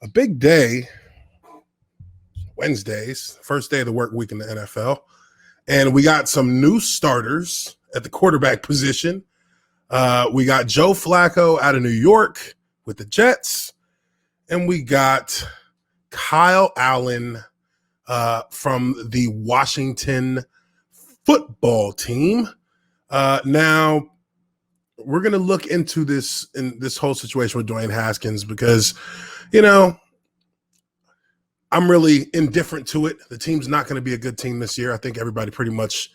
A big day, Wednesdays, first day of the work week in the NFL. And we got some new starters at the quarterback position. We got Joe Flacco out of New York with the Jets. And we got Kyle Allen from the Washington football team. Now, we're going to look into this whole situation with Dwayne Haskins because, I'm really indifferent to it. The team's not going to be a good team this year. I think everybody pretty much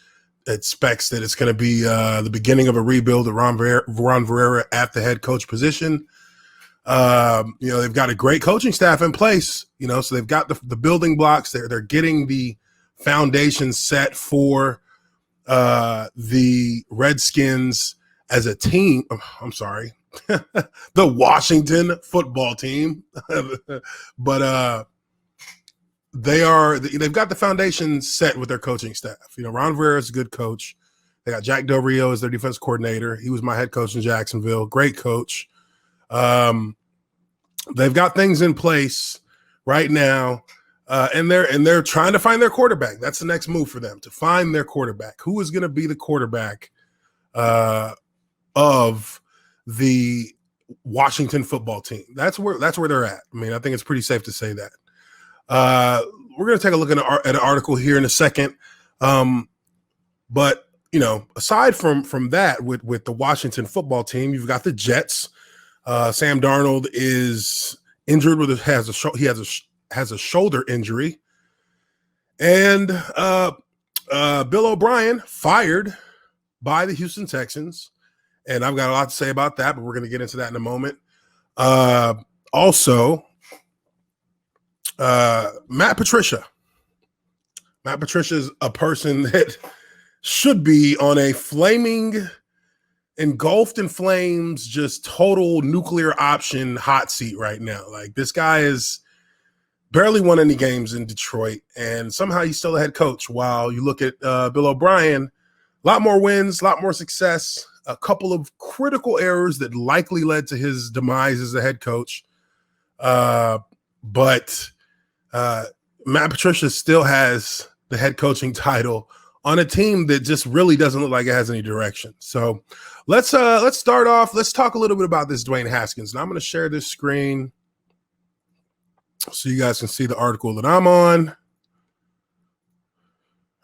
expects that it's going to be the beginning of a rebuild of Ron Rivera at the head coach position. They've got a great coaching staff in place, so they've got the building blocks. They're getting the foundation set for the Redskins as a team. I'm sorry, the Washington football team. But they've got the foundation set with their coaching staff. Ron Rivera is a good coach. They got Jack Del Rio as their defense coordinator. He was my head coach in Jacksonville. Great coach. They've got things in place right now, and they're trying to find their quarterback. That's the next move for them, to find their quarterback. Who is going to be the quarterback of the Washington football team? That's where they're at. I mean, I think it's pretty safe to say that. We're going to take a look at an article here in a second. But aside from that, with the Washington football team, you've got the Jets. Sam Darnold is injured has a shoulder injury, and Bill O'Brien fired by the Houston Texans. And I've got a lot to say about that, but we're going to get into that in a moment. Also, Matt Patricia. Matt Patricia is a person that should be on a flaming, engulfed in flames, just total nuclear option hot seat right now. Like, this guy is barely won any games in Detroit, and somehow he's still a head coach. While you look at Bill O'Brien, a lot more wins, a lot more success, a couple of critical errors that likely led to his demise as a head coach. But Matt Patricia still has the head coaching title on a team that just really doesn't look like it has any direction. So let's start off. Let's talk a little bit about this Dwayne Haskins. And I'm going to share this screen so you guys can see the article that I'm on.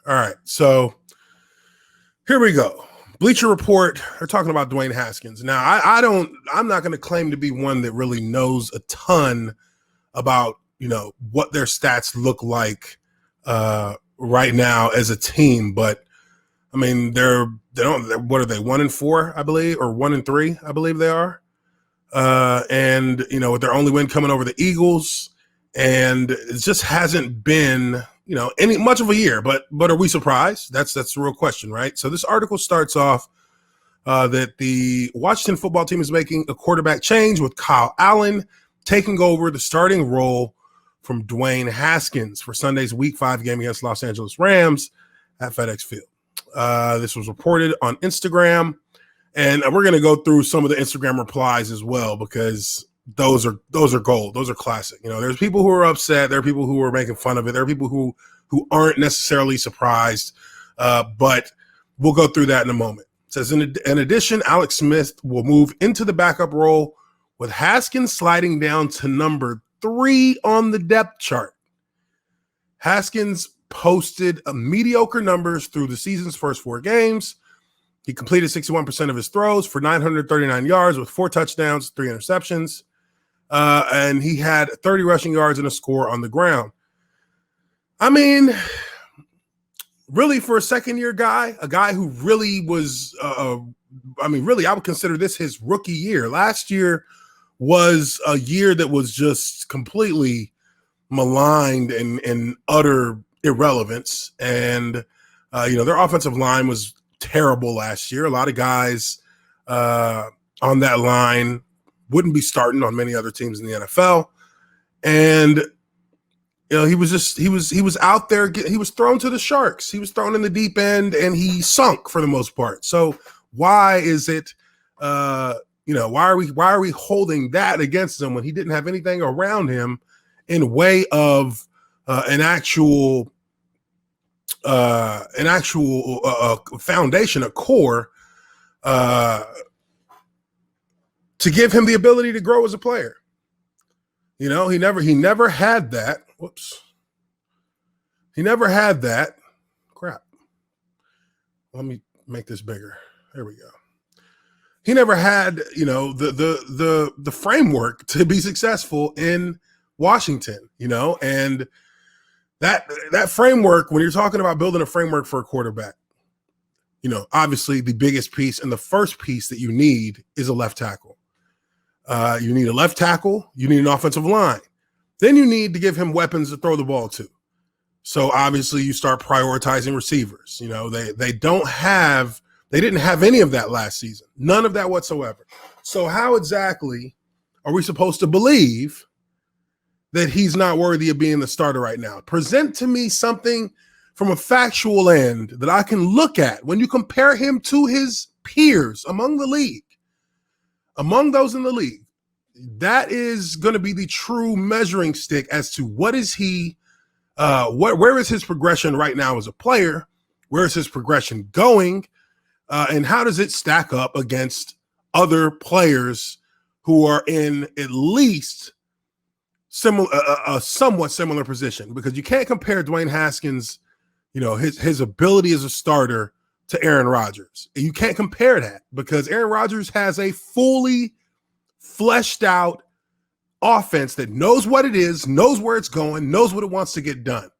All right, so here we go. Bleacher Report, they're talking about Dwayne Haskins. Now, I'm not going to claim to be one that really knows a ton about, what their stats look like right now as a team. But I mean, what are they, 1-4, I believe, or 1-3, I believe they are. And with their only win coming over the Eagles, and it just hasn't been, any much of a year, but are we surprised? That's the real question, right? So this article starts off that the Washington football team is making a quarterback change, with Kyle Allen taking over the starting role from Dwayne Haskins for Sunday's Week 5 game against Los Angeles Rams at FedEx Field. This was reported on Instagram, and we're going to go through some of the Instagram replies as well, because those are gold. Those are classic. There's people who are upset. There are people who are making fun of it. There are people who aren't necessarily surprised, but we'll go through that in a moment. It says, in addition, Alex Smith will move into the backup role, with Haskins sliding down to number 3 on the depth chart. Haskins posted mediocre numbers through the season's first 4 games. He completed 61% of his throws for 939 yards with 4 touchdowns, 3 interceptions. And he had 30 rushing yards and a score on the ground. I mean, really, for a second-year guy, a guy who really was, really, I would consider this his rookie year. Last year was a year that was just completely maligned and utter irrelevance. And, their offensive line was terrible last year. A lot of guys on that line wouldn't be starting on many other teams in the NFL. And, he was out there. He was thrown to the sharks. He was thrown in the deep end, and he sunk for the most part. So why is it, why are we holding that against him when he didn't have anything around him in way of an actual foundation, a core, to give him the ability to grow as a player. You know, he never had that. Whoops. He never had that. Crap. Let me make this bigger. There we go. He never had, you know, the framework to be successful in Washington, you know, and that framework, when you're talking about building a framework for a quarterback, you know, obviously the biggest piece and the first piece that you need is a left tackle. You need a left tackle. You need an offensive line. Then you need to give him weapons to throw the ball to. So obviously you start prioritizing receivers. You know, they didn't have any of that last season. None of that whatsoever. So how exactly are we supposed to believe that he's not worthy of being the starter right now? Present to me something from a factual end that I can look at when you compare him to his peers among the league. Among those in the league, that is going to be the true measuring stick as to what is he, where is his progression right now as a player? Where is his progression going? And how does it stack up against other players who are in at least a somewhat similar position? Because you can't compare Dwayne Haskins, you know, his ability as a starter to Aaron Rodgers. You can't compare that because Aaron Rodgers has a fully fleshed out offense that knows what it is, knows where it's going, knows what it wants to get done.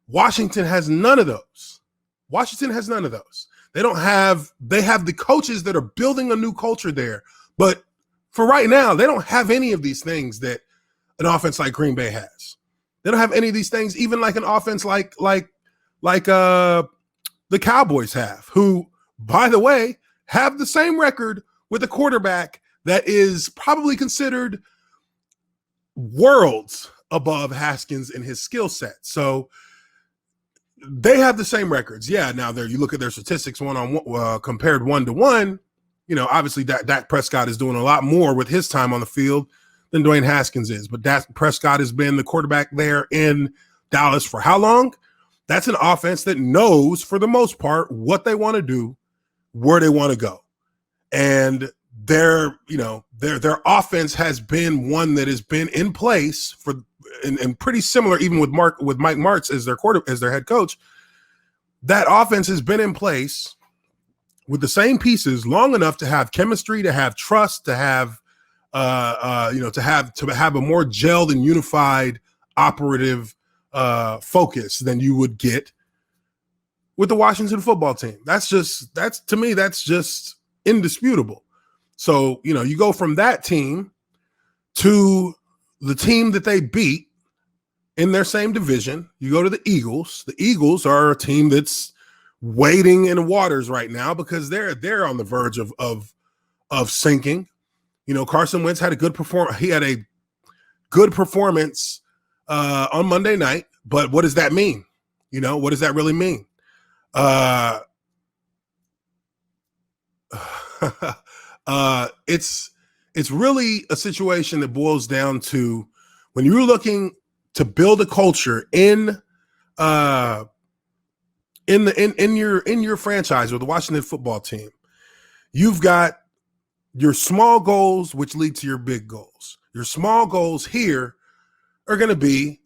Washington has none of those. They have the coaches that are building a new culture there. But for right now, they don't have any of these things that an offense like Green Bay has. They don't have any of these things, even like an offense like the Cowboys have, who, by the way, have the same record with a quarterback that is probably considered worlds above Haskins in his skill set. So they have the same records. Yeah, now you look at their statistics compared 1-to-1, you know, obviously Dak Prescott is doing a lot more with his time on the field than Dwayne Haskins is. But Dak Prescott has been the quarterback there in Dallas for how long? That's an offense that knows, for the most part, what they want to do, where they want to go. And their offense has been one that has been in place and pretty similar, even with Mike Martz as their head coach. That offense has been in place with the same pieces long enough to have chemistry, to have trust, to have to have a more gelled and unified operative focus than you would get with the Washington football team. That's just indisputable. So, you know, you go from that team to the team that they beat in their same division. You go to the Eagles. The Eagles are a team that's wading in the waters right now because they're on the verge of sinking. You know, Carson Wentz had a good performance. He had a good performance on Monday night, but what does that mean? You know, what does that really mean? It's really a situation that boils down to when you're looking to build a culture in your franchise or the Washington football team. You've got your small goals, which lead to your big goals. Your small goals here are going to be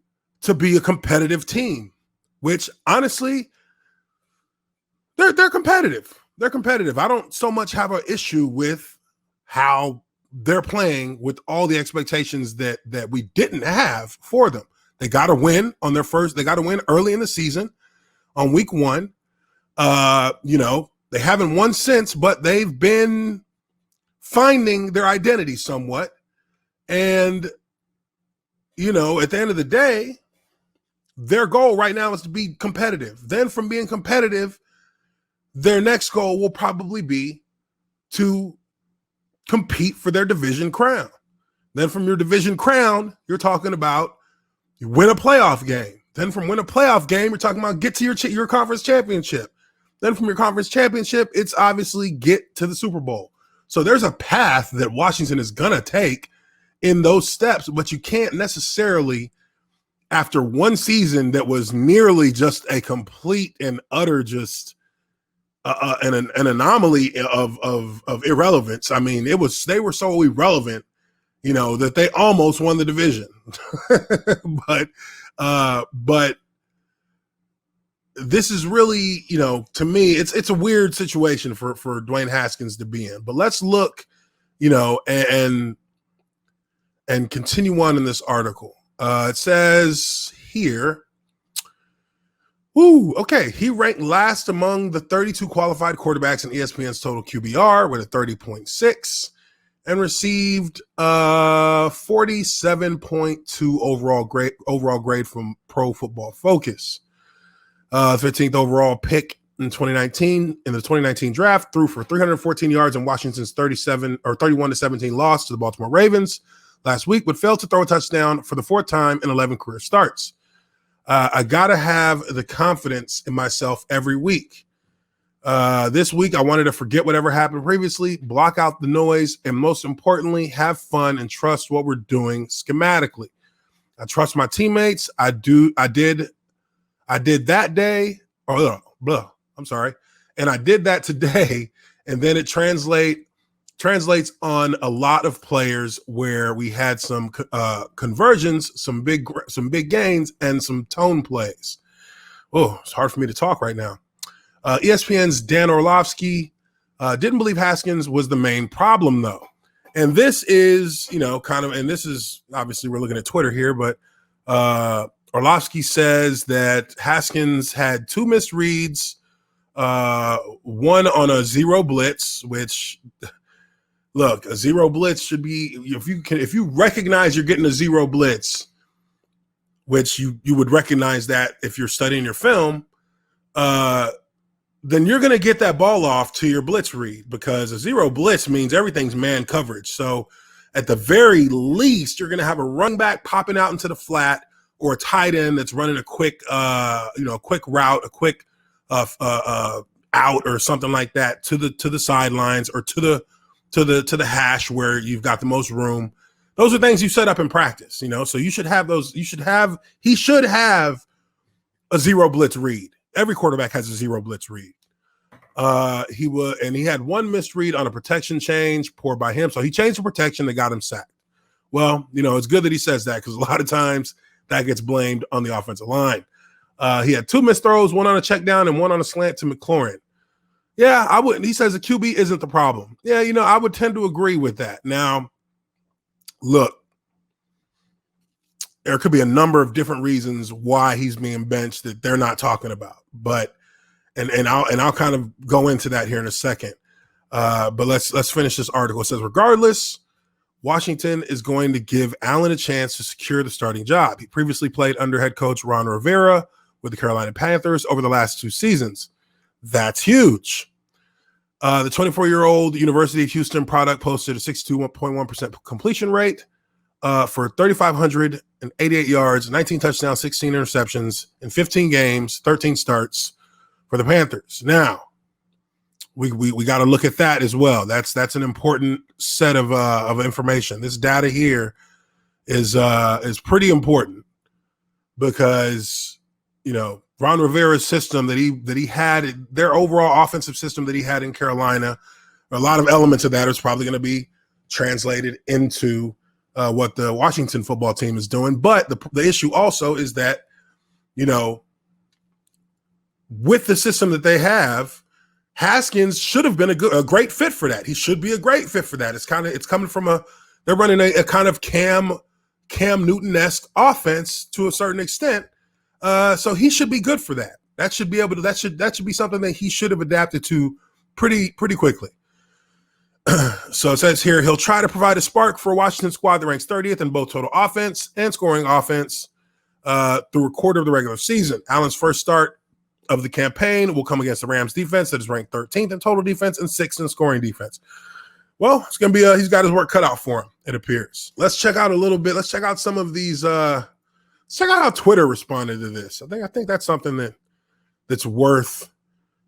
a competitive team, which honestly, they're competitive. They're competitive. I don't so much have an issue with how they're playing with all the expectations that we didn't have for them. They got to win they got to win early in the season on week 1. You know, they haven't won since, but they've been finding their identity somewhat. And, you know, at the end of the day, their goal right now is to be competitive. Then from being competitive, their next goal will probably be to compete for their division crown. Then from your division crown, you're talking about you win a playoff game. Then from win a playoff game, you're talking about get to your conference championship. Then from your conference championship, it's obviously get to the Super Bowl. So there's a path that Washington is going to take in those steps, but you can't necessarily, after one season that was nearly just a complete and utter just an anomaly of irrelevance. I mean, they were so irrelevant, that they almost won the division. but this is really, to me, it's a weird situation for Dwayne Haskins to be in. But let's look, and continue on in this article. It says here, okay, he ranked last among the 32 qualified quarterbacks in ESPN's total QBR with a 30.6 and received 47.2 overall grade from Pro Football Focus. 15th overall pick in the 2019 draft, threw for 314 yards in Washington's 31-17 loss to the Baltimore Ravens last week, but failed to throw a touchdown for the fourth time in 11 career starts. I got to have the confidence in myself every week. This week, I wanted to forget whatever happened previously, block out the noise, and most importantly, have fun and trust what we're doing schematically. I trust my teammates. I did that day, and I did that today, and then it translates on a lot of players where we had some conversions, some big gains, and some tone plays. Oh, it's hard for me to talk right now. ESPN's Dan Orlovsky didn't believe Haskins was the main problem, though. And this is, and this is obviously we're looking at Twitter here, but Orlovsky says that Haskins had 2 missed reads, one on a zero blitz, which, look, a zero blitz should be, if you recognize you're getting a zero blitz, which you would recognize that if you're studying your film, then you're going to get that ball off to your blitz read, because a zero blitz means everything's man coverage. So at the very least, you're going to have a run back popping out into the flat, or a tight end that's running a quick route, a quick out or something like that to the sidelines or to the hash where you've got the most room. Those are things you set up in practice, so you should have those. He should have a zero blitz read. Every quarterback has a zero blitz read. He had one missed read on a protection change, poor by him. So he changed the protection that got him sacked. Well, it's good that he says that, because a lot of times that gets blamed on the offensive line. He had 2 missed throws, one on a check down and one on a slant to McLaurin. Yeah, I wouldn't. He says the QB isn't the problem. Yeah, I would tend to agree with that. Now, look, there could be a number of different reasons why he's being benched that they're not talking about, but and I'll kind of go into that here in a second. But let's finish this article. It says, regardless, Washington is going to give Allen a chance to secure the starting job. He previously played under head coach Ron Rivera with the Carolina Panthers over the last 2 seasons. That's huge. The 24-year-old University of Houston product posted a 62.1% completion rate for 3,588 yards, 19 touchdowns, 16 interceptions in 15 games, 13 starts for the Panthers. Now, we got to look at that as well. That's an important set of information. This data here is pretty important, because Ron Rivera's system that he had, their overall offensive system that he had in Carolina, a lot of elements of that is probably going to be translated into what the Washington football team is doing. But the issue also is that, with the system that they have, Haskins should have been a great fit for that. He should be a great fit for that. It's coming from they're running a kind of Cam Newton-esque offense to a certain extent. So he should be good for that. That should be something that he should have adapted to pretty quickly. So it says here, he'll try to provide a spark for a Washington squad that ranks 30th in both total offense and scoring offense through a quarter of the regular season. Allen's first start of the campaign will come against the Rams defense that is ranked 13th in total defense and 6th in scoring defense. Well, it's going to be he's got his work cut out for him, it appears. Let's check out a little bit. Let's check out some of these. Let's check out how Twitter responded to this. I think that's something that's worth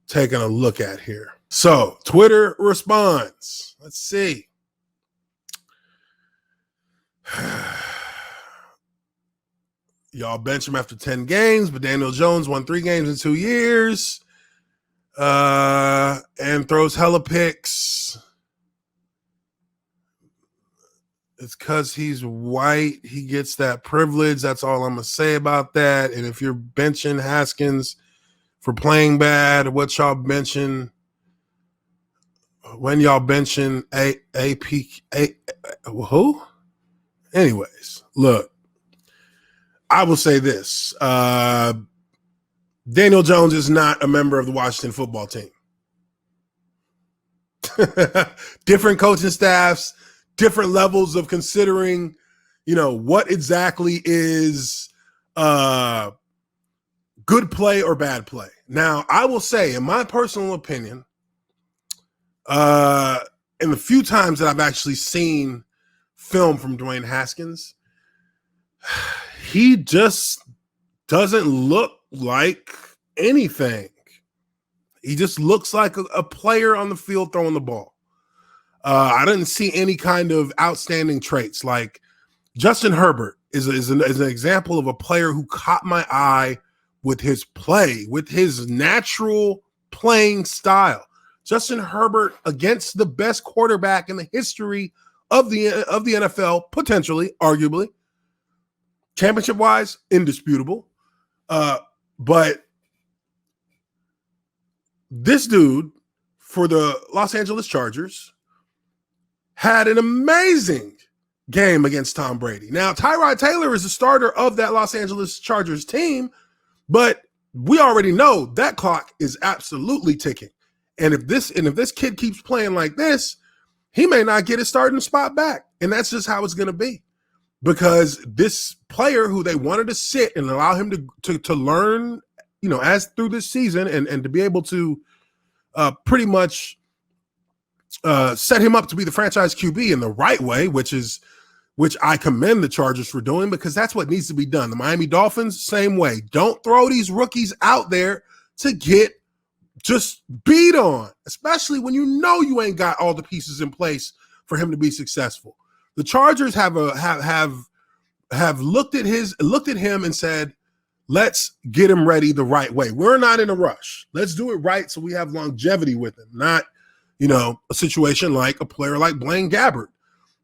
taking a look at here. So Twitter responds. Let's see. Y'all bench him after 10 games, but Daniel Jones won 3 games in 2 years and throws hella picks. It's because he's white. He gets that privilege. That's all I'm going to say about that. And if you're benching Haskins for playing bad, what y'all benching? When y'all benching who? Anyways, look, I will say this. Daniel Jones is not a member of the Washington football team. Different coaching staffs, different levels of considering, what exactly is good play or bad play. Now, I will say, in my personal opinion, in the few times that I've actually seen film from Dwayne Haskins, he just doesn't look like anything. He just looks like a player on the field throwing the ball. I didn't see any kind of outstanding traits. Like Justin Herbert is an example of a player who caught my eye with his play, with his natural playing style. Justin Herbert against the best quarterback in the history of the NFL, potentially, arguably, championship-wise, indisputable. But this dude for the Los Angeles Chargers had an amazing game against Tom Brady. Now, Tyrod Taylor is the starter of that Los Angeles Chargers team, but we already know that clock is absolutely ticking. And if this kid keeps playing like this, he may not get his starting spot back. And that's just how it's going to be. Because this player who they wanted to sit and allow him to learn, as through this season and to be able to pretty much set him up to be the franchise QB in the right way, which I commend the Chargers for doing, because that's what needs to be done. The Miami Dolphins, same way. Don't throw these rookies out there to get just beat on, especially when you ain't got all the pieces in place for him to be successful. The Chargers have looked at him and said, let's get him ready the right way. We're not in a rush. Let's do it right so we have longevity with him, not, a situation like a player like Blaine Gabbert.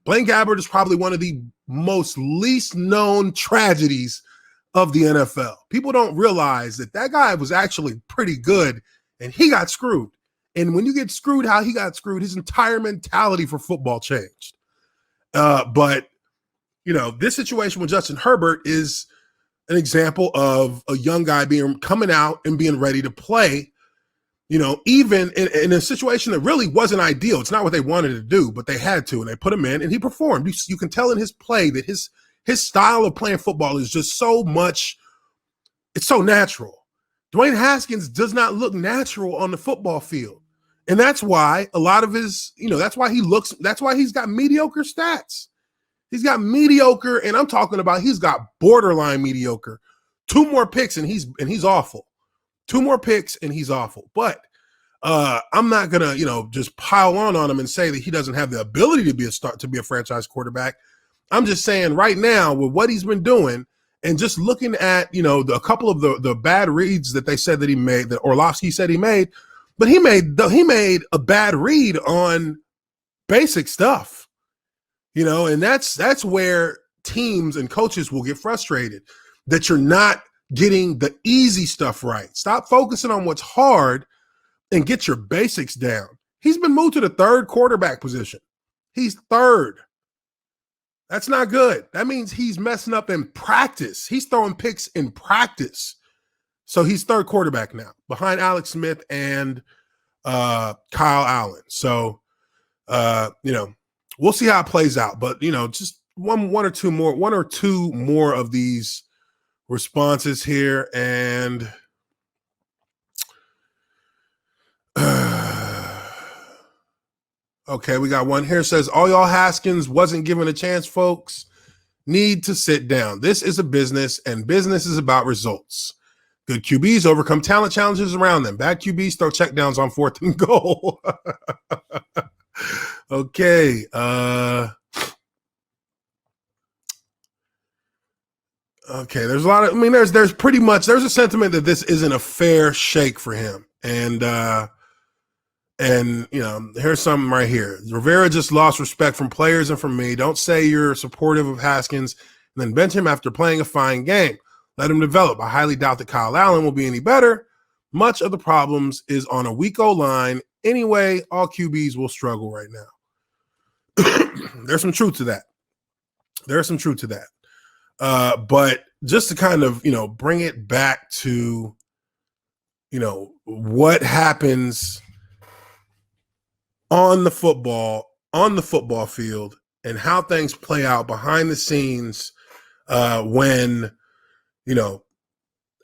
Blaine Gabbert is probably one of the most least known tragedies of the NFL. People don't realize that guy was actually pretty good and he got screwed. And when you get screwed how he got screwed, his entire mentality for football changed. But this situation with Justin Herbert is an example of a young guy coming out and being ready to play, even in a situation that really wasn't ideal. It's not what they wanted to do, but they had to, and they put him in and he performed. You can tell in his play that his style of playing football is just it's so natural. Dwayne Haskins does not look natural on the football field. And that's why a lot of his, that's why he's got mediocre stats. He's got mediocre, and I'm talking about he's got borderline mediocre. 2 more picks and he's awful. 2 more picks and he's awful. But I'm not gonna, just pile on him and say that he doesn't have the ability to be a franchise quarterback. I'm just saying right now with what he's been doing and just looking at, a couple of the bad reads that they said that he made, that Orlovsky said he made, but he made a bad read on basic stuff. And that's where teams and coaches will get frustrated, that you're not getting the easy stuff right. Stop focusing on what's hard and get your basics down. He's been moved to the 3rd quarterback position. He's 3rd. That's not good. That means he's messing up in practice. He's throwing picks in practice. So he's 3rd quarterback now, behind Alex Smith and Kyle Allen. So, we'll see how it plays out, but just one or two more of these responses here, and okay, we got one here. Says, all y'all Haskins wasn't given a chance, folks. Need to sit down. This is a business, and business is about results. Good QBs overcome talent challenges around them. Bad QBs throw checkdowns on 4th and goal. Okay. Okay, there's a lot of. I mean, there's pretty much there's a sentiment that this isn't a fair shake for him, and here's something right here. Rivera just lost respect from players and from me. Don't say you're supportive of Haskins and then bench him after playing a fine game. Let him develop. I highly doubt that Kyle Allen will be any better. Much of the problems is on a weak O-line. Anyway, all QBs will struggle right now. There's some truth to that. There's some truth to that. But just to kind of, bring it back to, what happens on the football field and how things play out behind the scenes when,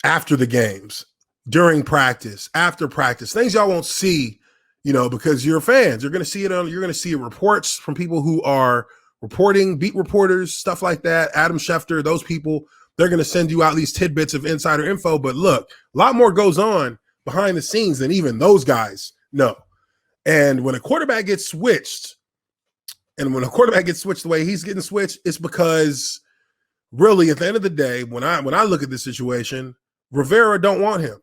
after the games, during practice, after practice, things y'all won't see, because you're fans. You're going to see reports from people who are reporting, beat reporters, stuff like that. Adam Schefter, those people, they're going to send you out these tidbits of insider info. But look, a lot more goes on behind the scenes than even those guys know. And when a quarterback gets switched, the way he's getting switched, it's because really at the end of the day, when I look at this situation, Rivera don't want him.